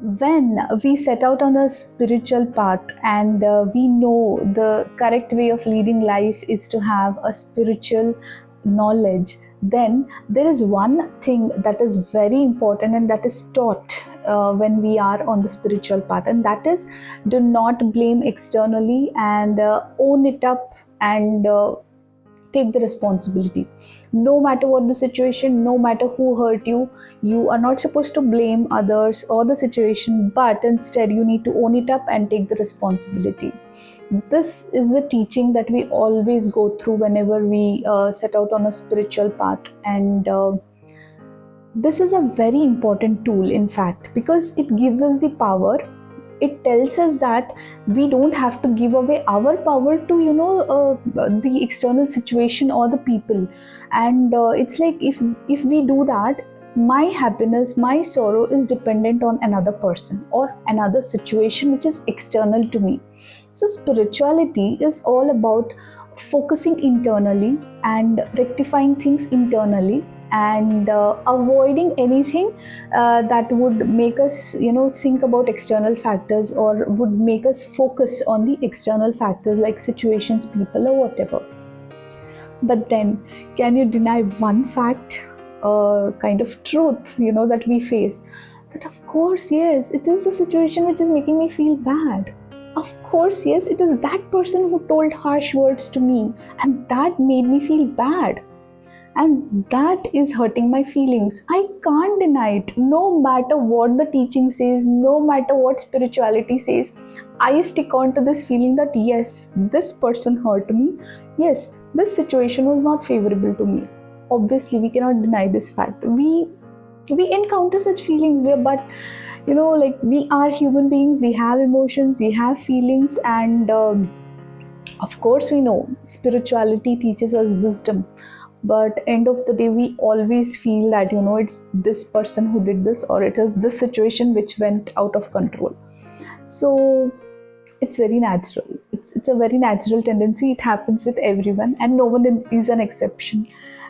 When we set out on a spiritual path and we know the correct way of leading life is to have a spiritual knowledge, then there is one thing that is very important and that is taught when we are on the spiritual path, and that is, do not blame externally and own it up and take the responsibility. No matter what the situation, no matter who hurt you, you are not supposed to blame others or the situation, but instead you need to own it up and take the responsibility. This is the teaching that we always go through whenever we set out on a spiritual path, and this is a very important tool, in fact, because it gives us the power. It tells us that we don't have to give away our power to the external situation or the people. And it's like, if we do that, my happiness, my sorrow is dependent on another person or another situation which is external to me. So spirituality is all about focusing internally and rectifying things internally, and avoiding anything that would make us think about external factors or would make us focus on the external factors like situations, people, or whatever. But then, can you deny one fact, kind of truth that we face, that of course, yes, it is the situation which is making me feel bad. Of course, yes, it is that person who told harsh words to me and that made me feel bad, and that is hurting my feelings. I can't deny it. No matter what the teaching says, no matter what spirituality says, I stick on to this feeling that yes, this person hurt me. Yes, this situation was not favorable to me. Obviously, we cannot deny this fact. We encounter such feelings, but like, we are human beings. We have emotions, we have feelings, and of course, we know spirituality teaches us wisdom, but end of the day we always feel that it's this person who did this, or it is this situation which went out of control. So it's very natural. It's a very natural tendency. It happens with everyone and no one is an exception.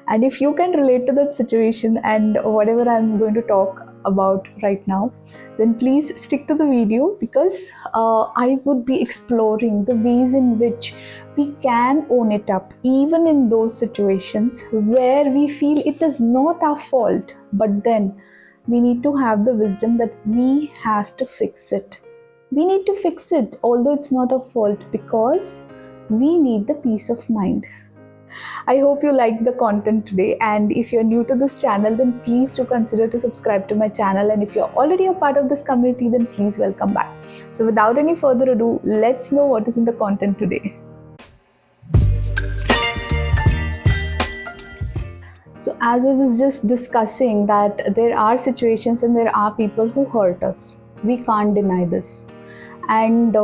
And if you can relate to that situation and whatever I'm going to talk about right now, then please stick to the video, because I would be exploring the ways in which we can own it up, even in those situations where we feel it is not our fault, but then we need to have the wisdom that we have to fix it. We need to fix it, although it's not our fault, because we need the peace of mind. I hope you liked the content today, and if you're new to this channel, then please do consider to subscribe to my channel, and if you're already a part of this community, then please welcome back. So without any further ado, let's know what is in the content today. So as I was just discussing, that there are situations and there are people who hurt us. We can't deny this. And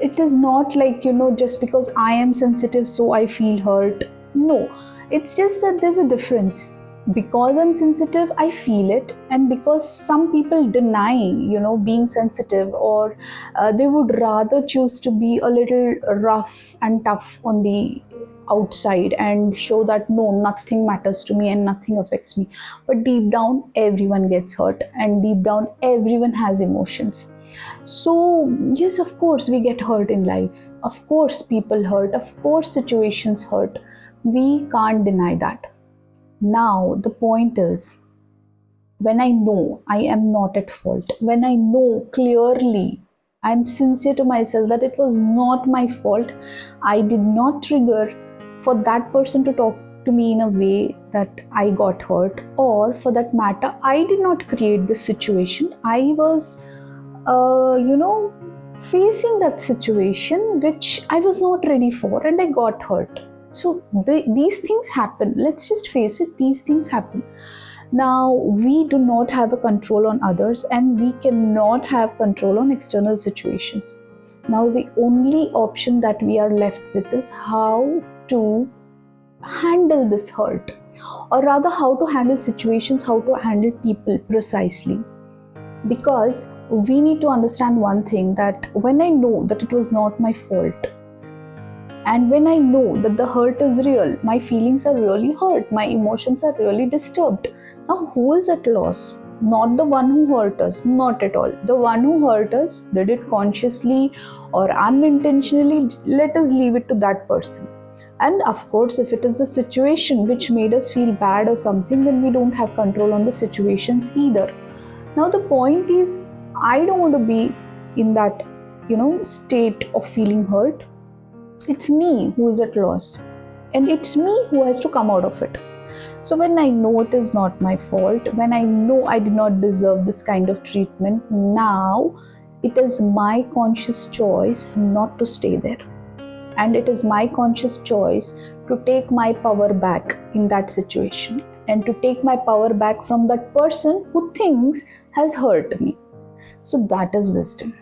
it is not like, just because I am sensitive, so I feel hurt. No, it's just that there's a difference. Because I'm sensitive, I feel it, and because some people deny, being sensitive, or they would rather choose to be a little rough and tough on the outside and show that no, nothing matters to me and nothing affects me. But deep down, everyone gets hurt, and deep down, everyone has emotions. So, yes, of course, we get hurt in life. Of course, people hurt. Of course, situations hurt. We can't deny that. Now, the point is, when I know I am not at fault, when I know clearly, I'm sincere to myself that it was not my fault, I did not trigger for that person to talk to me in a way that I got hurt, or for that matter, I did not create this situation. I was facing that situation which I was not ready for, and I got hurt. So these things happen. Let's just face it, these things happen. Now, we do not have a control on others, and we cannot have control on external situations. Now, the only option that we are left with is how to handle this hurt, or rather, how to handle situations, how to handle people precisely. Because we need to understand one thing, that when I know that it was not my fault, and when I know that the hurt is real, my feelings are really hurt, my emotions are really disturbed, now who is at loss? not the one who hurt us, not at all. The one who hurt us did it consciously or unintentionally. Let us leave it to that person. And of course, if it is the situation which made us feel bad or something, then we don't have control on the situations either. Now the point is, I don't want to be in that state of feeling hurt. It's me who is at loss, and it's me who has to come out of it. So when I know it is not my fault, when I know I did not deserve this kind of treatment, now it is my conscious choice not to stay there. And it is my conscious choice to take my power back in that situation, and to take my power back from that person who thinks has hurt me. So that is wisdom.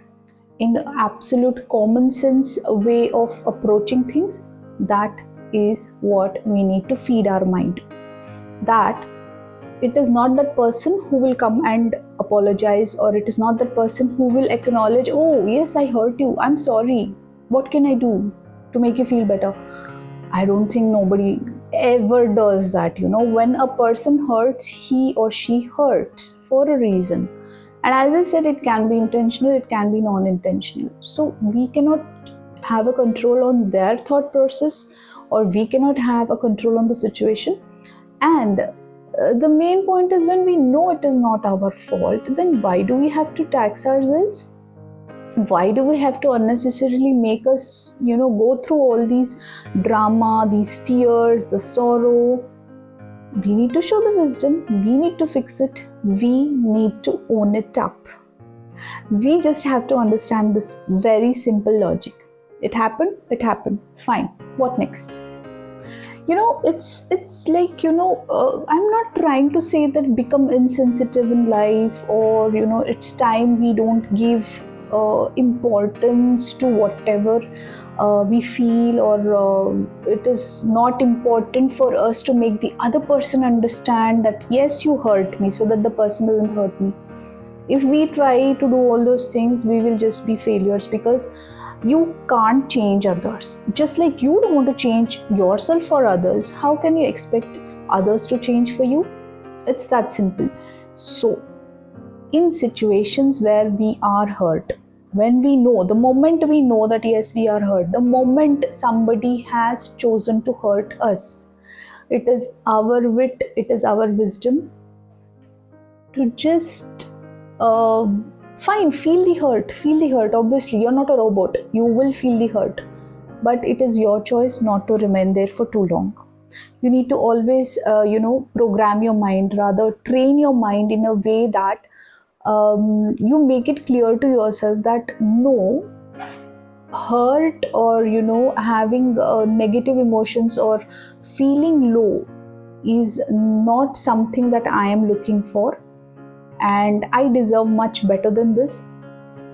In absolute common sense way of approaching things, that is what we need to feed our mind. That it is not that person who will come and apologize, or it is not that person who will acknowledge, oh yes, I hurt you, I'm sorry, what can I do to make you feel better. I don't think nobody ever does that. When a person hurts, he or she hurts for a reason. And as I said, it can be intentional, it can be non-intentional. So we cannot have a control on their thought process, or we cannot have a control on the situation. And the main point is, when we know it is not our fault, then why do we have to tax ourselves? Why do we have to unnecessarily make us, go through all these drama, these tears, the sorrow? We need to show the wisdom. We need to fix it. We need to own it up. We just have to understand this very simple logic. It happened. Fine. What next? It's like, I'm not trying to say that become insensitive in life, or, it's time we don't give importance to whatever we feel, or it is not important for us to make the other person understand that yes, you hurt me, so that the person doesn't hurt me. If we try to do all those things, we will just be failures, because you can't change others. Just like you don't want to change yourself for others, how can you expect others to change for you? It's that simple. So in situations where we are hurt, when we know, the moment we know that yes, we are hurt, the moment somebody has chosen to hurt us, it is our wit, it is our wisdom to just fine, feel the hurt. Obviously, you're not a robot, you will feel the hurt, but it is your choice not to remain there for too long. You need to always program your mind, rather train your mind in a way that you make it clear to yourself that no, hurt or having negative emotions or feeling low is not something that I am looking for, and I deserve much better than this.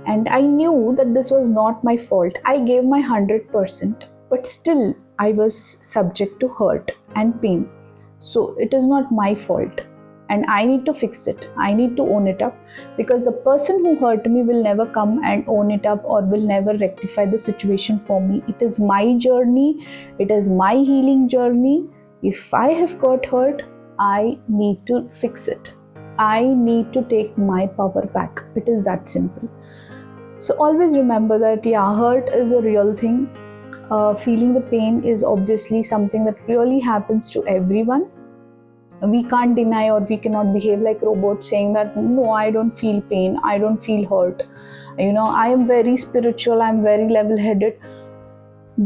And I knew that this was not my fault. I gave my 100%, but still I was subject to hurt and pain. So it is not my fault, and I need to fix it. I need to own it up, because the person who hurt me will never come and own it up, or will never rectify the situation for me. It is my journey. It is my healing journey. If I have got hurt, I need to fix it. I need to take my power back. It is that simple. So always remember that, hurt is a real thing. Feeling the pain is obviously something that really happens to everyone. We can't deny, or we cannot behave like robots saying that no, I don't feel pain, I don't feel hurt. I am very spiritual, I'm very level-headed.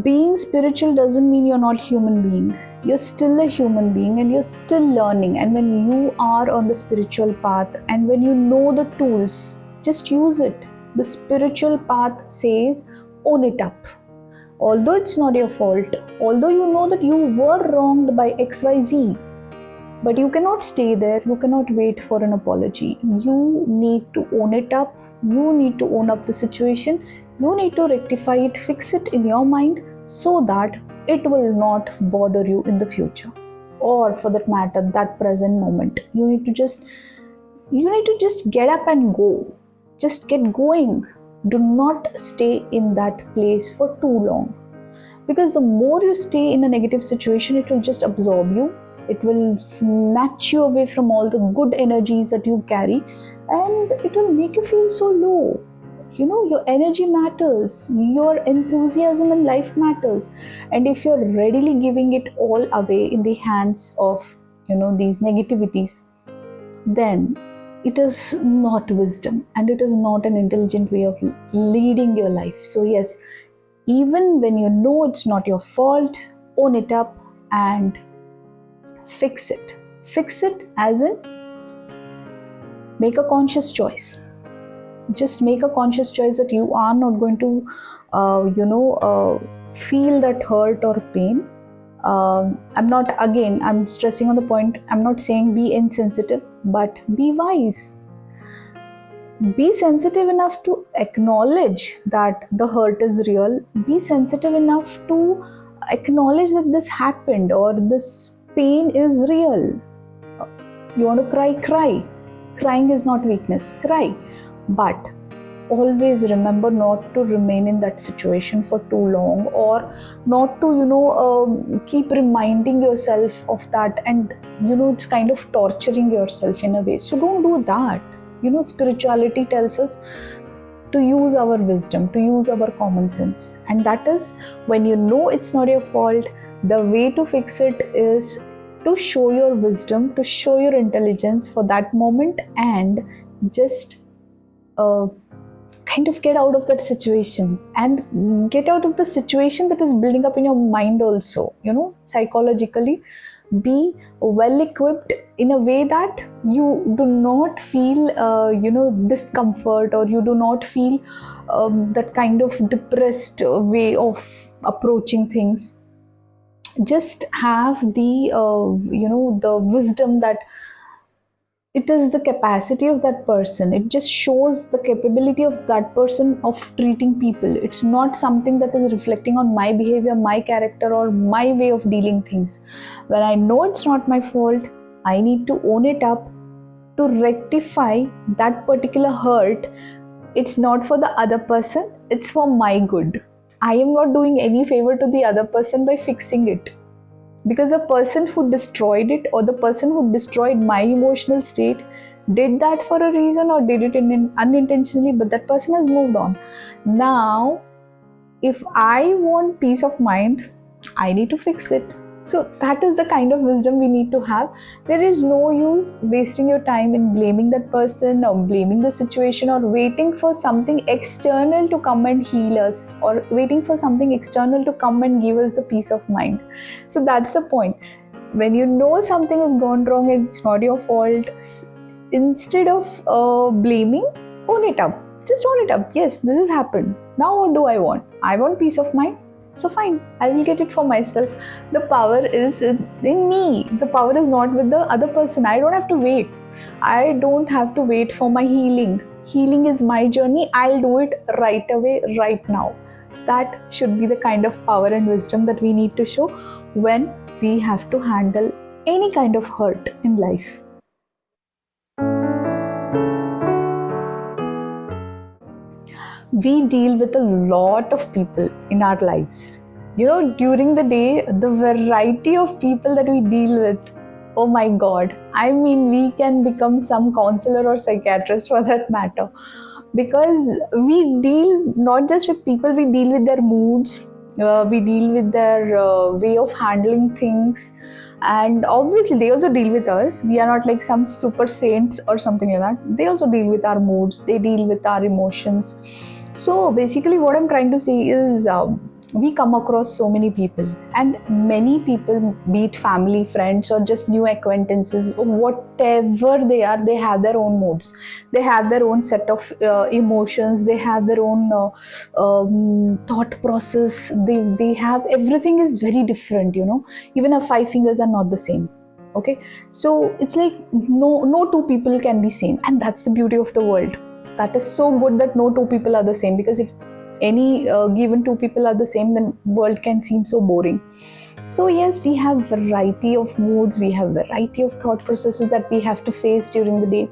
Being spiritual doesn't mean you're not a human being. You're still a human being, and you're still learning. And when you are on the spiritual path, and when you know the tools, just use it. The spiritual path says, own it up. Although it's not your fault, although you know that you were wronged by XYZ, but you cannot stay there, you cannot wait for an apology. You need to own it up, you need to own up the situation, you need to rectify it, fix it in your mind, so that it will not bother you in the future, or for that matter, that present moment. You need to just get up and go. Just get going. Do not stay in that place for too long, because the more you stay in a negative situation, it will just absorb you. It will snatch you away from all the good energies that you carry, and it will make you feel so low. Your energy matters, your enthusiasm in life matters. And if you're readily giving it all away in the hands of these negativities, then it is not wisdom, and it is not an intelligent way of leading your life. So yes, even when you know it's not your fault, own it up and fix it. Fix it as in make a conscious choice. Just make a conscious choice that you are not going to feel that hurt or pain. I'm stressing on the point, I'm not saying be insensitive, but be wise. Be sensitive enough to acknowledge that the hurt is real. Be sensitive enough to acknowledge that this happened or this pain is real. You want to cry? Cry. Crying is not weakness. Cry. But always remember not to remain in that situation for too long, or not to keep reminding yourself of that, and it's kind of torturing yourself in a way. So don't do that. Spirituality tells us to use our wisdom, to use our common sense, and that is when it's not your fault. The way to fix it is to show your wisdom, to show your intelligence for that moment, and just kind of get out of that situation, and get out of the situation that is building up in your mind also. Psychologically, be well equipped in a way that you do not feel discomfort, or you do not feel that kind of depressed way of approaching things. Just have the the wisdom that it is the capacity of that person. It just shows the capability of that person of treating people. It's not something that is reflecting on my behavior, my character, or my way of dealing things. When I know it's not my fault, I need to own it up, to rectify that particular hurt. It's not for the other person, it's for my good. I am not doing any favor to the other person by fixing it. Because the person who destroyed it, or the person who destroyed my emotional state, did that for a reason, or did it unintentionally, but that person has moved on. Now, if I want peace of mind, I need to fix it. So that is the kind of wisdom we need to have. There is no use wasting your time in blaming that person, or blaming the situation, or waiting for something external to come and heal us, or waiting for something external to come and give us the peace of mind. So that's the point. When you know something has gone wrong and it's not your fault, instead of blaming, own it up. Just own it up. Yes, this has happened. Now what do I want? I want peace of mind. So fine, I will get it for myself. The power is in me. The power is not with the other person. I don't have to wait. I don't have to wait for my healing. Healing is my journey. I'll do it right away, right now. That should be the kind of power and wisdom that we need to show when we have to handle any kind of hurt in life. We deal with a lot of people in our lives. During the day, the variety of people that we deal with, oh my God. I mean, we can become some counselor or psychiatrist for that matter. Because we deal not just with people, we deal with their moods, we deal with their way of handling things. And obviously, they also deal with us. We are not like some super saints or something like that. They also deal with our moods, they deal with our emotions. So basically what I'm trying to say is we come across so many people, and many people, be it family, friends, or just new acquaintances, whatever they are, they have their own moods. They have their own set of emotions. They have their own thought process. They have, everything is very different, Even our 5 fingers are not the same. Okay, so it's like no two people can be same, and that's the beauty of the world. That is so good that no two people are the same, because if any given two people are the same, then world can seem so boring. So yes, we have variety of moods, we have variety of thought processes that we have to face during the day.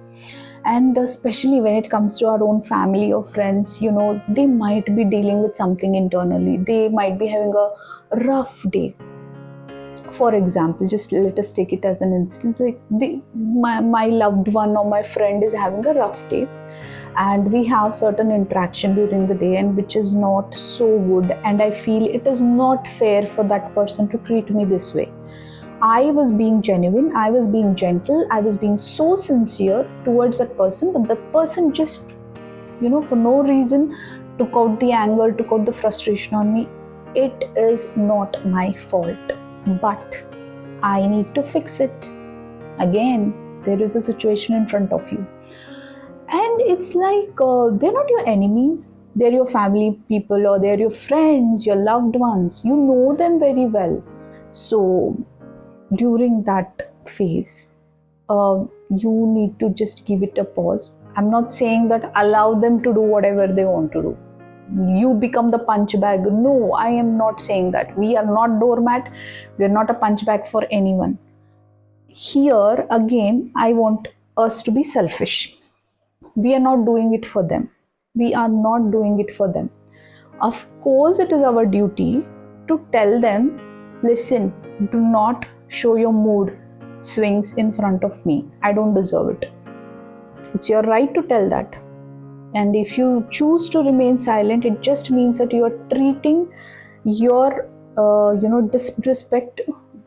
And especially when it comes to our own family or friends, they might be dealing with something internally. They might be having a rough day. For example, just let us take it as an instance, like my loved one or my friend is having a rough day, and we have certain interaction during the day and which is not so good, and I feel it is not fair for that person to treat me this way. I was being genuine, I was being gentle, I was being so sincere towards that person, but that person just, for no reason took out the anger, took out the frustration on me. It is not my fault, but I need to fix it. Again, there is a situation in front of you. And it's like they're not your enemies, they're your family people, or they're your friends, your loved ones. You know them very well. So during that phase, you need to just give it a pause. I'm not saying that allow them to do whatever they want to do. You become the punch bag. No, I am not saying that. We are not doormat. We are not a punch bag for anyone. Here again, I want us to be selfish. We are not doing it for them. We are not doing it for them. Of course, it is our duty to tell them, listen, do not show your mood swings in front of me. I don't deserve it. It's your right to tell that. And if you choose to remain silent, it just means that you are treating your disrespect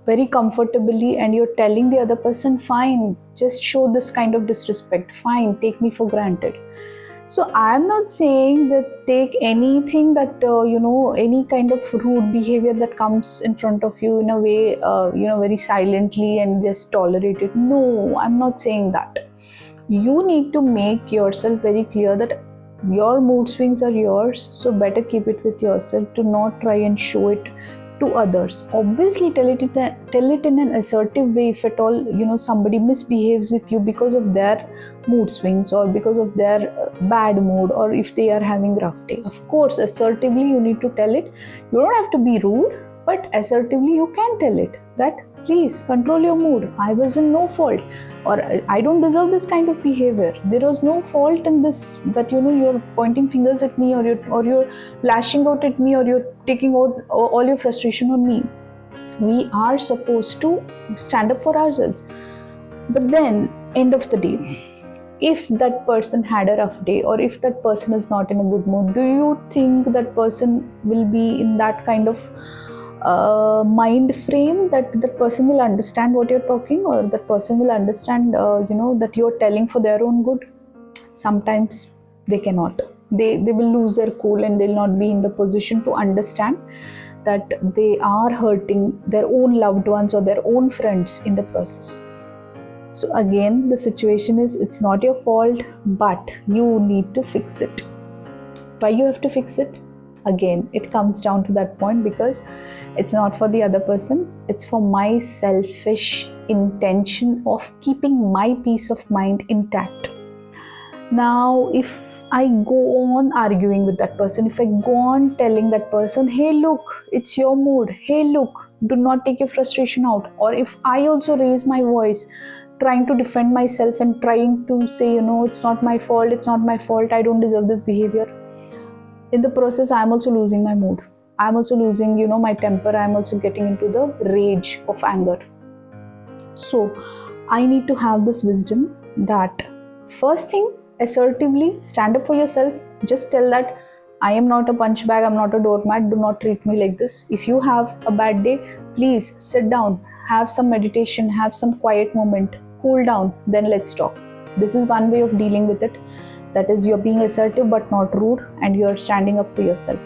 very comfortably, and you're telling the other person, fine, just show this kind of disrespect, fine, take me for granted. So I'm not saying that take anything that any kind of rude behavior that comes in front of you in a way very silently and just tolerate it. No, I'm not saying that. You need to make yourself very clear that your mood swings are yours, so better keep it with yourself. Do not try and show it to others. Obviously tell it in an assertive way if at all somebody misbehaves with you because of their mood swings or because of their bad mood, or if they are having rough day. Of course, assertively you need to tell it. You don't have to be rude, but assertively you can tell it that please control your mood. I was in no fault, or I don't deserve this kind of behavior. There was no fault in this, that you're pointing fingers at me, or you're lashing out at me, or you're taking out all your frustration on me. We are supposed to stand up for ourselves. But then, end of the day, if that person had a rough day, or if that person is not in a good mood, do you think that person will be in that kind of mind frame that person will understand what you're talking, or that person will understand that you're telling for their own good? Sometimes they cannot. They will lose their cool, and they'll not be in the position to understand that they are hurting their own loved ones or their own friends in the process. So again, the situation is, it's not your fault, but you need to fix it. Why you have to fix it? Again, it comes down to that point, because it's not for the other person, it's for my selfish intention of keeping my peace of mind intact. Now, if I go on arguing with that person, if I go on telling that person, hey look, it's your mood, hey look, do not take your frustration out, or if I also raise my voice trying to defend myself and trying to say, it's not my fault, I don't deserve this behavior, in the process I'm also losing my mood, I'm also losing my temper, I'm also getting into the rage of anger. So I need to have this wisdom that, first thing, assertively stand up for yourself. Just tell that I am not a punch bag, I'm not a doormat, do not treat me like this. If you have a bad day, please sit down, have some meditation, have some quiet moment, cool down, then let's talk. This is one way of dealing with it. That is, you're being assertive but not rude, and you're standing up for yourself.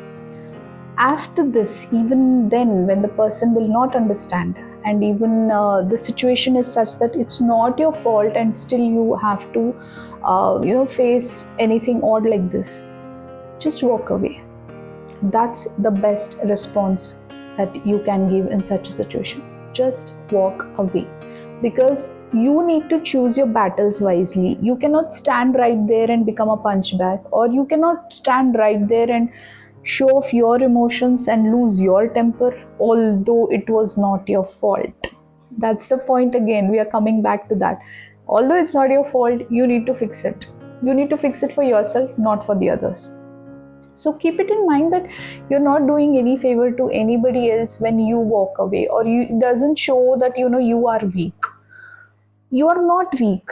After this, even then, when the person will not understand, and even the situation is such that it's not your fault, and still you have to face anything odd like this, just walk away. That's the best response that you can give in such a situation. Just walk away, because you need to choose your battles wisely. You cannot stand right there and become a punch bag, or you cannot stand right there and show off your emotions and lose your temper, although it was not your fault. That's the point again. We are coming back to that. Although it's not your fault, you need to fix it. You need to fix it for yourself, not for the others. So keep it in mind that you're not doing any favor to anybody else when you walk away, or you, it doesn't show that you are weak. You are not weak.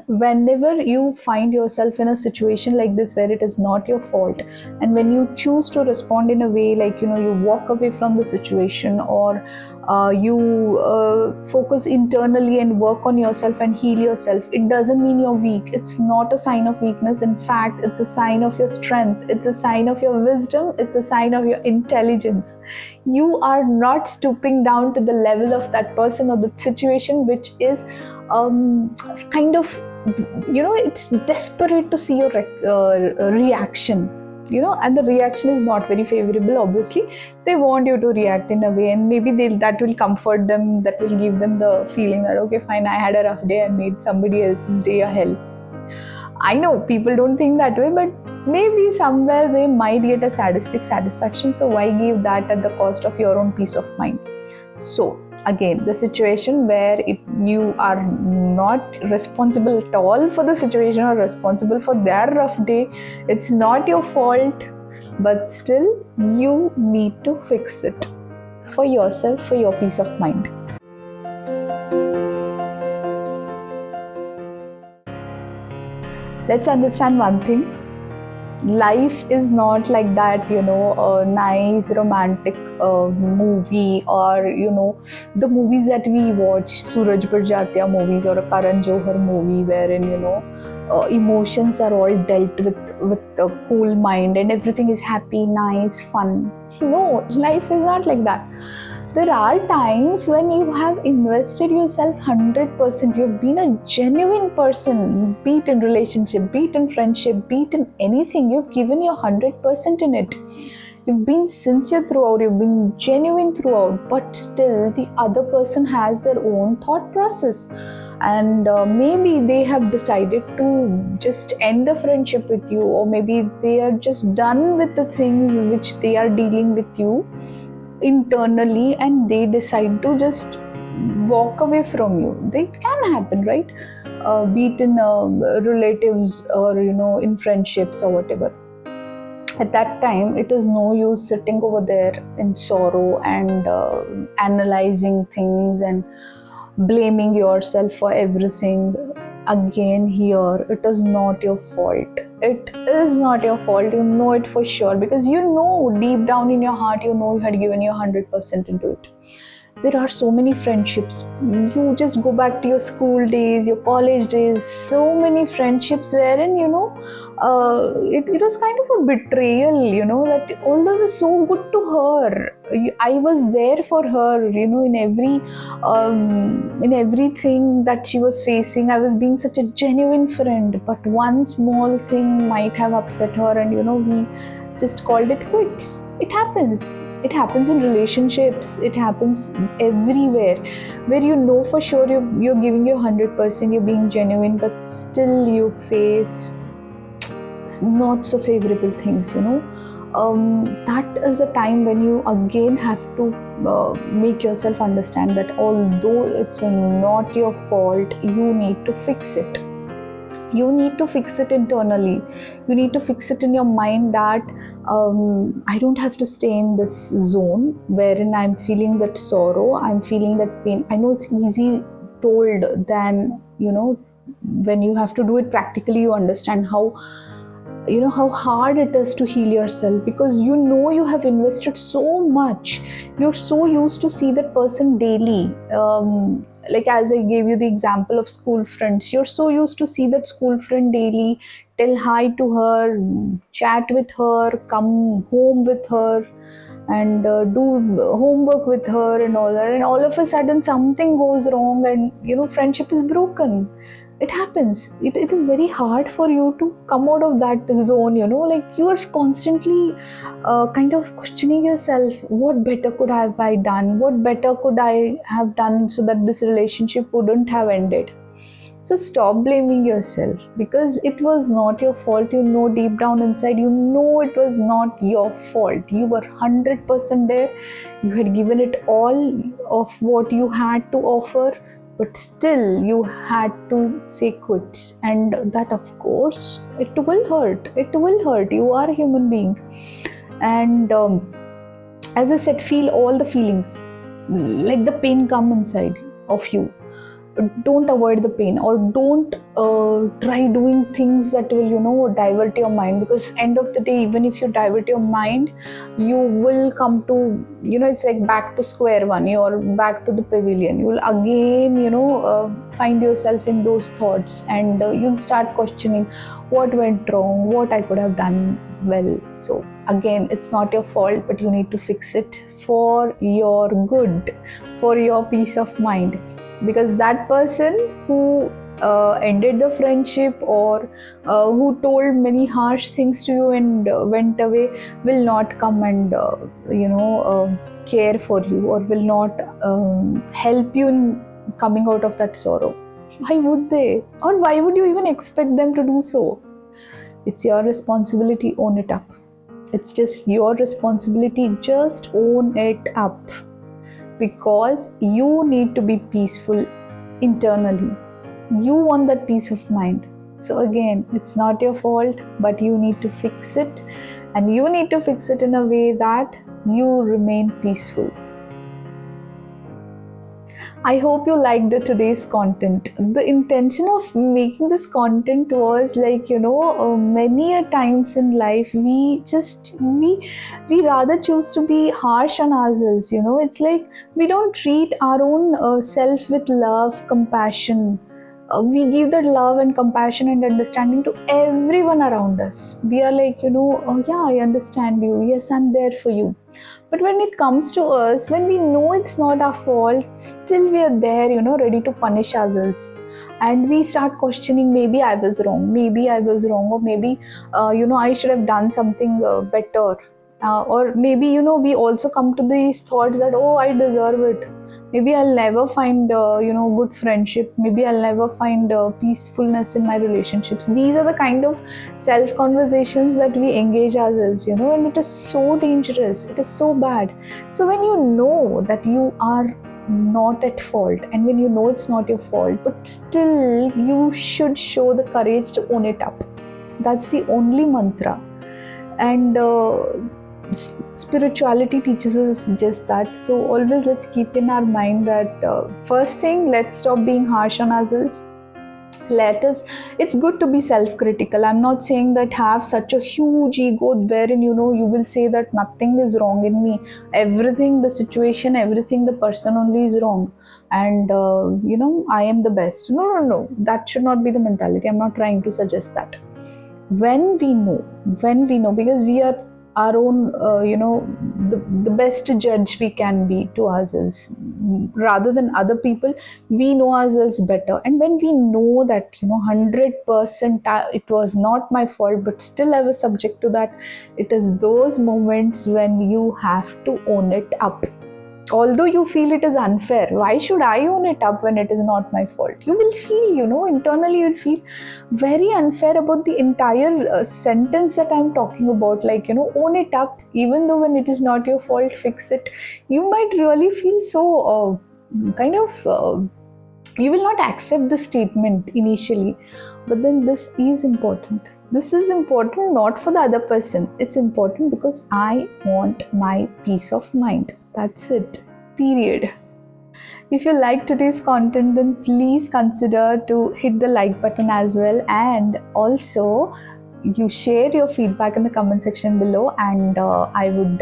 Whenever you find yourself in a situation like this where it is not your fault, and when you choose to respond in a way like you walk away from the situation, or you focus internally and work on yourself and heal yourself, it doesn't mean you're weak. It's not a sign of weakness. In fact, it's a sign of your strength, it's a sign of your wisdom, it's a sign of your intelligence. You are not stooping down to the level of that person or the situation, which is kind of, it's desperate to see your reaction, and the reaction is not very favorable. Obviously they want you to react in a way, and maybe that will comfort them, that will give them the feeling that okay fine, I had a rough day, I made somebody else's day a hell. I know people don't think that way, but maybe somewhere they might get a sadistic satisfaction. So why give that at the cost of your own peace of mind? So again, the situation where you are not responsible at all for the situation or responsible for their rough day, it's not your fault, but still you need to fix it for yourself, for your peace of mind. Let's understand one thing. Life is not like that, a nice romantic movie, or the movies that we watch, Suraj Barjatya movies or a Karan Johar movie, wherein emotions are all dealt with a cool mind and everything is happy, nice, fun. No, life is not like that. There are times when you have invested yourself 100%. You've been a genuine person, be it in relationship, be it in friendship, be it in anything. You've given your 100% in it. You've been sincere throughout, you've been genuine throughout, but still the other person has their own thought process. And maybe they have decided to just end the friendship with you, or maybe they are just done with the things which they are dealing with you internally, and they decide to just walk away from you. That can happen, right? Be it in relatives, or in friendships or whatever. At that time, it is no use sitting over there in sorrow and analyzing things and blaming yourself for everything. Again, here, it is not your fault. It is not your fault. You know it for sure, because deep down in your heart, you had given your 100% into it. There are so many friendships. You just go back to your school days, your college days, so many friendships wherein, it was kind of a betrayal, that although I was so good to her, I was there for her, in everything that she was facing. I was being such a genuine friend, but one small thing might have upset her, and, we just called it quits. It happens. It happens in relationships. It happens everywhere, where for sure you're giving your 100%, you're being genuine, but still you face not so favorable things. That is a time when you again have to make yourself understand that although it's not your fault, you need to fix it. You need to fix it internally. You need to fix it in your mind that I don't have to stay in this zone wherein I'm feeling that sorrow, I'm feeling that pain. I know it's easy told than, when you have to do it practically, you understand how hard it is to heal yourself, because you have invested so much. You're so used to see that person daily. Like as I gave you the example of school friends, you're so used to see that school friend daily, tell hi to her, chat with her, come home with her, and do homework with her and all that, and all of a sudden something goes wrong, and friendship is broken. It happens. It is very hard for you to come out of that zone, like you are constantly kind of questioning yourself, what better could have I done, what better could I have done so that this relationship wouldn't have ended. So stop blaming yourself, because it was not your fault. Deep down inside, it was not your fault. You were 100% there. You had given it all of what you had to offer. but still you had to say quits, and that, of course, it will hurt. It will hurt. You are a human being, and as I said, feel all the feelings. Let the pain come inside of you. Don't avoid the pain, or don't try doing things that will, divert your mind, because end of the day, even if you divert your mind, you will come to, it's like back to square one. You're back to the pavilion. You'll again, find yourself in those thoughts, and you'll start questioning what went wrong, what I could have done well. So again, it's not your fault, but you need to fix it for your good, for your peace of mind, because that person who ended the friendship, or who told many harsh things to you and went away, will not come and care for you, or will not help you in coming out of that sorrow. Why would they? Or why would you even expect them to do so? It's your responsibility. Own it up. It's just your responsibility. Just own it up, because you need to be peaceful internally. You want that peace of mind. So again, it's not your fault, but you need to fix it, and you need to fix it in a way that you remain peaceful. I hope you liked today's content. The intention of making this content was like, many a times in life we rather choose to be harsh on ourselves. It's like we don't treat our own self with love, compassion. We give that love and compassion and understanding to everyone around us. We are like, oh yeah, I understand you. Yes, I'm there for you. But when it comes to us, when we know it's not our fault, still we are there, ready to punish ourselves. And we start questioning, maybe I was wrong, or maybe, I should have done something better. Or maybe, we also come to these thoughts that, oh, I deserve it. Maybe I'll never find, good friendship. Maybe I'll never find peacefulness in my relationships. These are the kind of self-conversations that we engage ourselves, and it is so dangerous. It is so bad. So when you know that you are not at fault, and when you know it's not your fault, but still you should show the courage to own it up. That's the only mantra. And spirituality teaches us just that. So always let's keep in our mind that first thing, let's stop being harsh on ourselves. It's good to be self-critical. I'm not saying that have such a huge ego wherein you will say that nothing is wrong in me, everything, the situation, everything, the person only is wrong, and I am the best. No, that should not be the mentality. I'm not trying to suggest that. When we know, because we are our own, the best judge we can be to ourselves, rather than other people. We know ourselves better, and when we know that 100% it was not my fault, but still I was subject to that, it is those moments when you have to own it up. Although you feel it is unfair, why should I own it up when it is not my fault? You will feel, internally you'll feel very unfair about the entire sentence that I'm talking about. Like, own it up, even though when it is not your fault, fix it. You might really feel so you will not accept the statement initially. But then this is important. This is important not for the other person. It's important because I want my peace of mind. That's it. Period. If you like today's content, then please consider to hit the like button as well, and also you share your feedback in the comment section below, and I would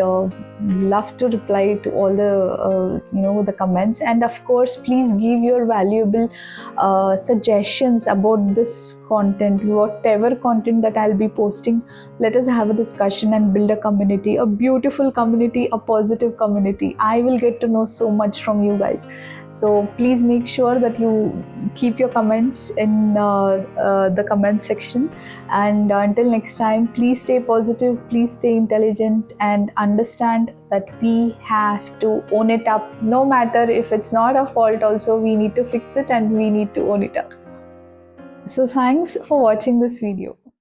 love to reply to all the the comments. And of course, please give your valuable suggestions about this content, whatever content that I'll be posting. Let us have a discussion and build a community, a beautiful community, a positive community. I will get to know so much from you guys. So please make sure that you keep your comments in the comment section. And until next time, please stay positive, please stay intelligent, and understand that we have to own it up. No matter if it's not our fault, also we need to fix it and we need to own it up. So thanks for watching this video.